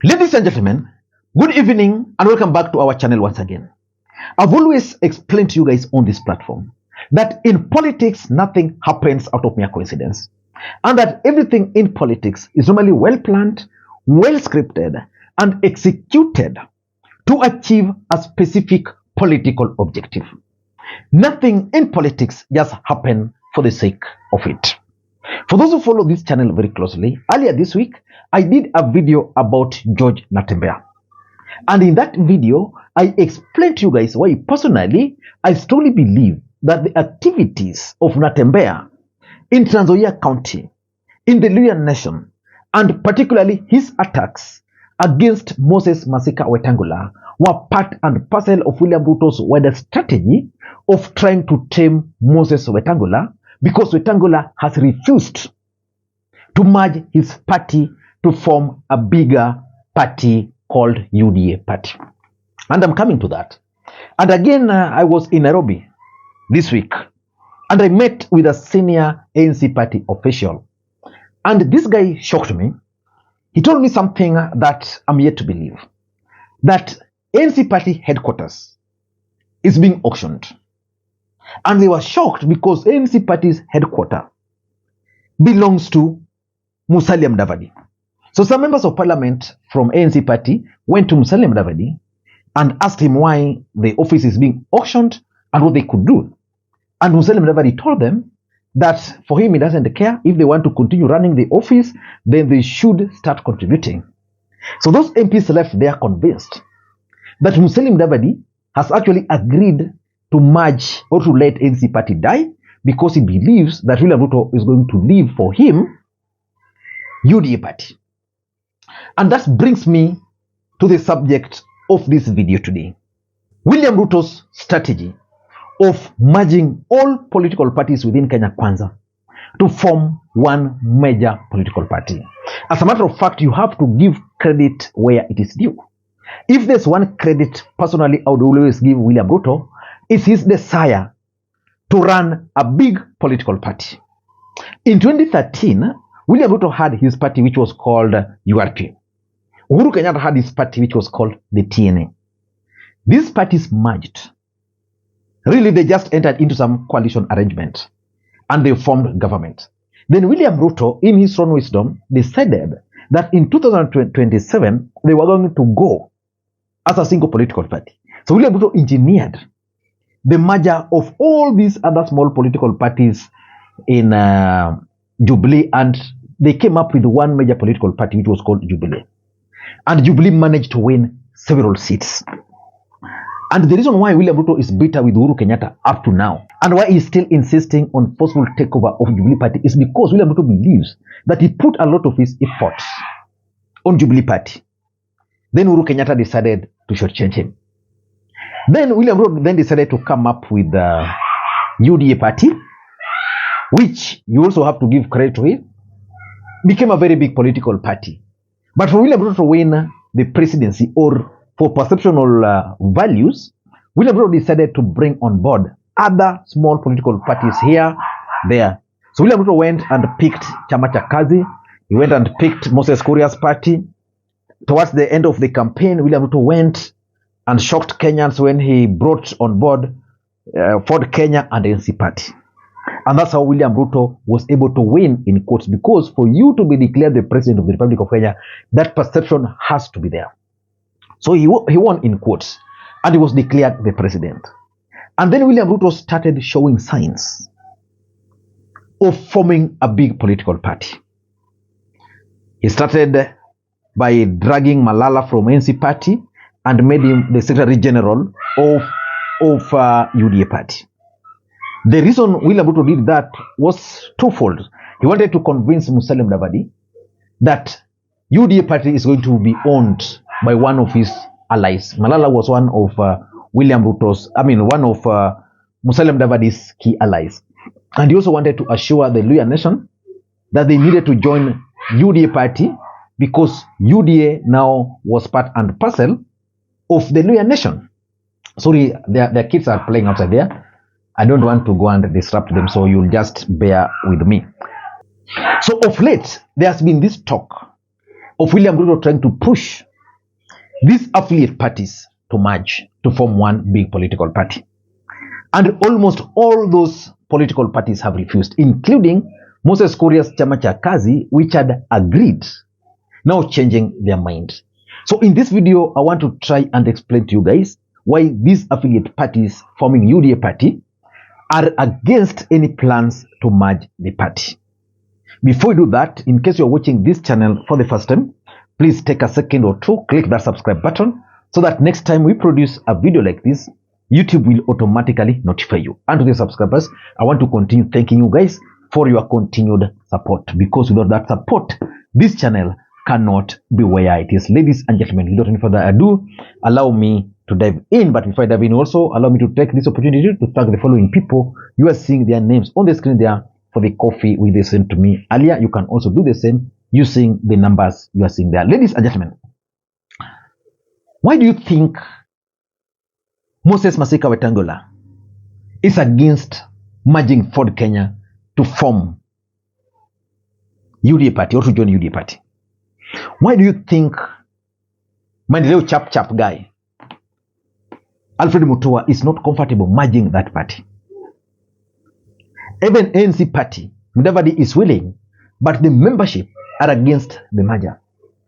Ladies and gentlemen, good evening and welcome back to our channel once again. I've always explained to you guys on this platform that in politics, nothing happens out of mere coincidence, and that everything in politics is normally well planned, well scripted, and executed to achieve a specific political objective. Nothing in politics just happens for the sake of it. For those who follow this channel very closely, earlier this week, I did a video about George Natembeya. And in that video, I explained to you guys why personally, I strongly believe that the activities of Natembeya in Trans Nzoia County, in the Luhya Nation, and particularly his attacks against Moses Masika Wetangula were part and parcel of William Ruto's wider strategy of trying to tame Moses Wetangula, because Wetangula has refused to merge his party to form a bigger party called UDA party. And I'm coming to that. And again, I was in Nairobi this week, and I met with a senior ANC party official. And this guy shocked me. He told me something that I'm yet to believe. That ANC party headquarters is being auctioned. And they were shocked because ANC party's headquarters belongs to Musalia Mudavadi. So some members of parliament from ANC party went to Musalia Mudavadi and asked him why the office is being auctioned and what they could do. And Musalia Mudavadi told them that for him, he doesn't care. If they want to continue running the office, then they should start contributing. So those MPs left there convinced that Musalia Mudavadi has actually agreed to merge or to let ANC party die because he believes that William Ruto is going to leave for him UDA party. And that brings me to the subject of this video today. William Ruto's strategy of merging all political parties within Kenya Kwanza to form one major political party. As a matter of fact, you have to give credit where it is due. If there's one credit personally I would always give William Ruto, it's his desire to run a big political party. In 2013, William Ruto had his party which was called URP. Uhuru Kenyatta had his party which was called the TNA. These parties merged. Really, they just entered into some coalition arrangement and they formed government. Then William Ruto, in his own wisdom, decided that in 2027, they were going to go as a single political party. So William Ruto engineered the merger of all these other small political parties in Jubilee, and they came up with one major political party which was called Jubilee. And Jubilee managed to win several seats. And the reason why William Ruto is bitter with Uhuru Kenyatta up to now, and why he's still insisting on forceful takeover of Jubilee party, is because William Ruto believes that he put a lot of his efforts on Jubilee party. Then Uhuru Kenyatta decided to shortchange him. Then William Ruto then decided to come up with the UDA party, which you also have to give credit to it, became a very big political party. But for William Ruto to win the presidency, or for perceptual values, William Ruto decided to bring on board other small political parties here, there. So William Ruto went and picked Chama cha Kazi. He went and picked Moses Kuria's party. Towards the end of the campaign, William Ruto went and shocked Kenyans when he brought on board Ford Kenya and NC party. And that's how William Ruto was able to win in quotes, because for you to be declared the president of the Republic of Kenya, that perception has to be there. So he won in quotes, and he was declared the president. And then William Ruto started showing signs of forming a big political party. He started by dragging Malala from NC party and made him the Secretary General of UDA party. The reason William Ruto did that was twofold. He wanted to convince Musalia Mudavadi that UDA party is going to be owned by one of his allies. Malala was one of one of Musalia Mudavadi's key allies. And he also wanted to assure the Luhya Nation that they needed to join UDA party, because UDA now was part and parcel of the Luhya Nation. Sorry, their kids are playing outside there. I don't want to go and disrupt them, so you'll just bear with me. So of late, there has been this talk of William Ruto trying to push these affiliate parties to merge to form one big political party. And almost all those political parties have refused, including Moses Kuria's Chama cha Kazi, which had agreed, now changing their mind. So in this video, I want to try and explain to you guys why these affiliate parties forming UDA party are against any plans to merge the party. Before we do that, in case you're watching this channel for the first time, please take a second or two, click that subscribe button so that next time we produce a video like this, YouTube will automatically notify you. And to the subscribers, I want to continue thanking you guys for your continued support, because without that support, this channel cannot be where it is. Ladies and gentlemen, without any further ado, allow me to dive in. But before I dive in, also allow me to take this opportunity to thank the following people. You are seeing their names on the screen there for the coffee we they sent to me earlier. You can also do the same using the numbers you are seeing there. Ladies and gentlemen, why do you think Moses Masika Wetangula is against merging Ford Kenya to form UDA party or to join UDA party? Why do you think Mandeleo chap guy Alfred Mutua is not comfortable merging that party? Even ANC party, Mudavadi is willing, but the membership are against the merger.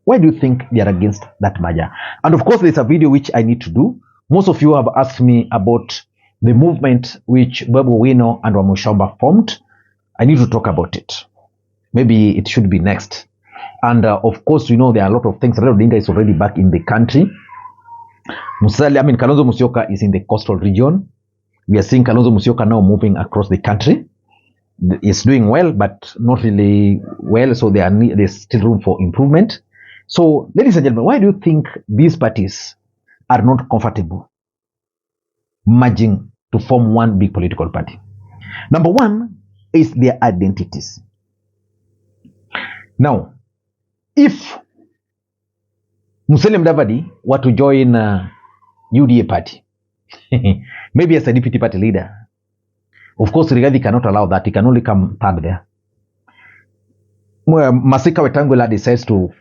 Why do you think they are against that merger? And of course, there's a video which I need to do. Most of you have asked me about the movement which Babu Wino and Wamushamba formed. I need to talk about it. Maybe it should be next. And of course, you know, there are a lot of things. Raila Odinga is already back in the country. Kalonzo Musyoka is in the coastal region. We are seeing Kalonzo Musyoka now moving across the country. It's doing well, but not really well. So there's still room for improvement. So, ladies and gentlemen, why do you think these parties are not comfortable merging to form one big political party? Number one is their identities. Now, if Musalia Mudavadi were to join UDA party, maybe as a deputy party leader, of course, Rigathi cannot allow that. He can only come third there. Masika Wetangula decides to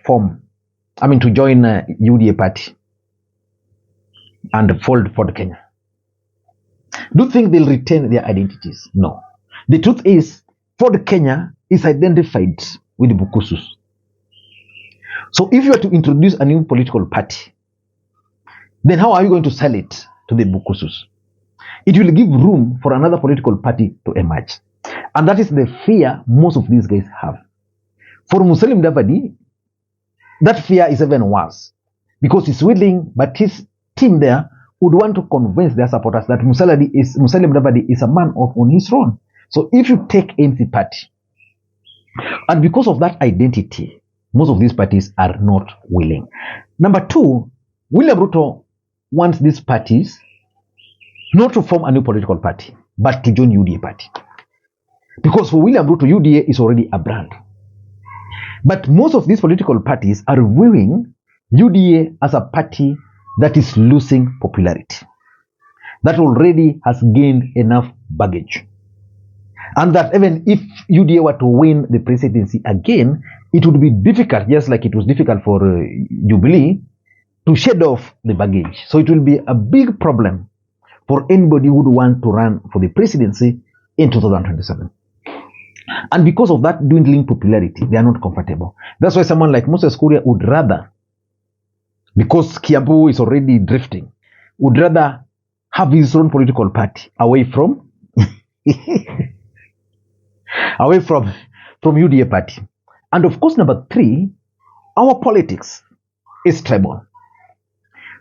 join UDA party and fold Ford Kenya. Do you think they'll retain their identities? No. The truth is, Ford Kenya is identified with the Bukusus. So if you are to introduce a new political party, then how are you going to sell it to the Bukusus? It will give room for another political party to emerge. And that is the fear most of these guys have. For Musalia Mudavadi, that fear is even worse, because he's willing, but his team there would want to convince their supporters that Musalia Mudavadi is a man on his throne. So if you take ANC party, and because of that identity, most of these parties are not willing. Number two, William Ruto wants these parties not to form a new political party, but to join UDA party. Because for William Ruto, UDA is already a brand. But most of these political parties are viewing UDA as a party that is losing popularity, that already has gained enough baggage. And that even if UDA were to win the presidency again, it would be difficult, just like it was difficult for Jubilee, to shed off the baggage. So it will be a big problem for anybody who would want to run for the presidency in 2027. And because of that dwindling popularity, they are not comfortable. That's why someone like Moses Kuria would rather, because Kiambu is already drifting, would rather have his own political party away from UDA party. And of course, number three, our politics is tribal.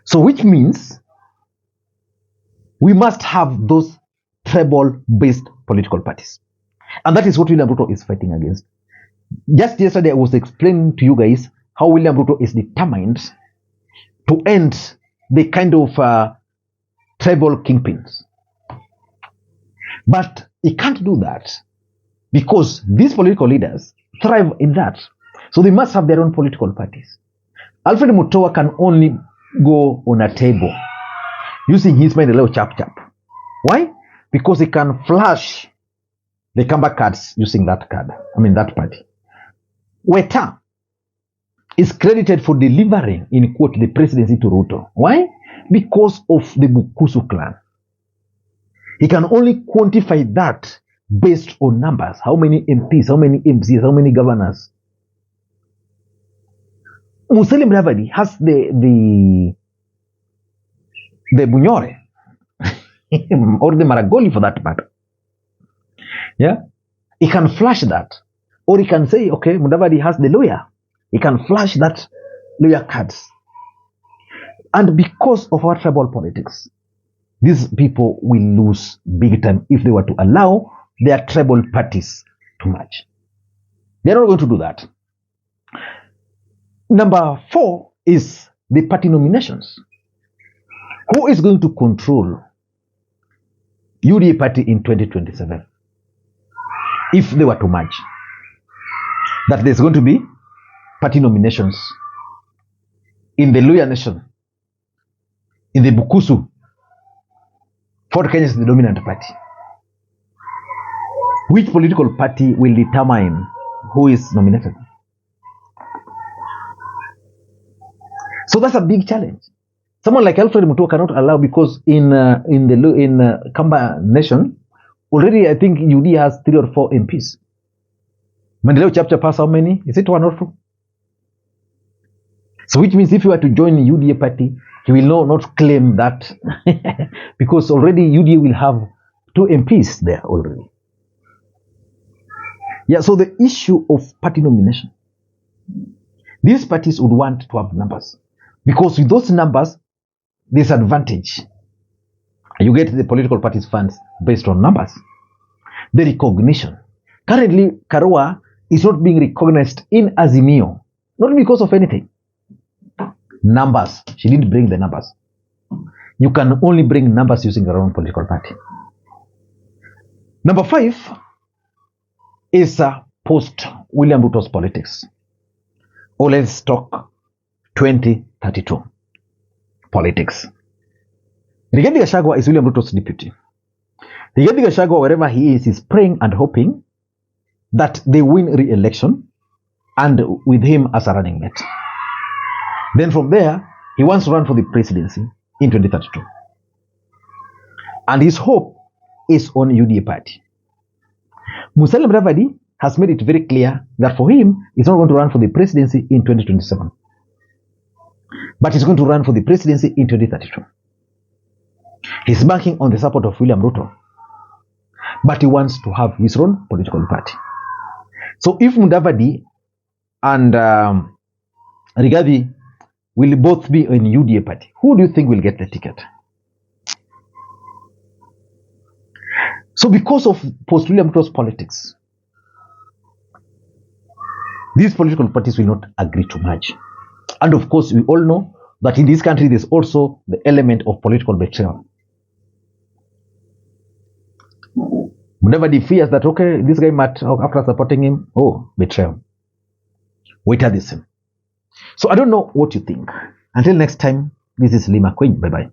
So which means we must have those tribal-based political parties. And that is what William Ruto is fighting against. Just yesterday, I was explaining to you guys how William Ruto is determined to end the kind of tribal kingpins. But he can't do that because these political leaders thrive in that. So they must have their own political parties. Alfred Mutua can only go on a table using his Mandeleo chap. Why? Because he can flash the Kamba cards using that card. That party. Weta is credited for delivering, in quote, the presidency to Ruto. Why? Because of the Bukusu clan. He can only quantify that based on numbers. How many MPs, how many MCs, how many governors. Musalia Mudavadi has the Bunyore or the Maragoli for that matter. Yeah, he can flash that, or he can say, okay, Mudavadi has the lawyer. He can flash that lawyer cards. And because of our tribal politics, these people will lose big time if they were to allow their tribal parties to merge. They're not going to do that. Number 4 is the party nominations. Who is going to control UDA party in 2027 if they were to merge? That there's going to be party nominations in the Luya Nation, in the Bukusu. Fort Kenya is the dominant party. Which political party will determine who is nominated? So that's a big challenge. Someone like Alfred Mutua cannot allow, because in Kamba Nation, already I think UDA has 3 or 4 MPs. Mandeleo chapter pass how many? Is it 1 or 2? So which means if you were to join the UDA party, he will not claim that because already UDA will have 2 MPs there already. Yeah, so the issue of party nomination, these parties would want to have numbers, because with those numbers, there's advantage. You get the political parties funds based on numbers. The recognition. Currently, Karua is not being recognized in Azimio, not because of anything. Numbers. She didn't bring the numbers. You can only bring numbers using your own political party. Number 5 is post William Ruto's politics. Or let's talk 2032 politics. Rigathi Gachagua is William Ruto's deputy. Rigathi Gachagua, wherever he is praying and hoping that they win re-election, and with him as a running mate. Then from there, he wants to run for the presidency in 2032. And his hope is on UDA party. Musalia Mudavadi has made it very clear that for him, he's not going to run for the presidency in 2027. But he's going to run for the presidency in 2032. He's banking on the support of William Ruto. But he wants to have his own political party. So if Mudavadi and Rigathi will both be in UDA party, who do you think will get the ticket? So because of post-William Ruto's politics, these political parties will not agree to merge. And of course, we all know that in this country, there's also the element of political betrayal. Mudavadi fears that, okay, this guy might, after supporting him, betrayal. Wait at this. So I don't know what you think. Until next time, this is Makwiny. Bye-bye.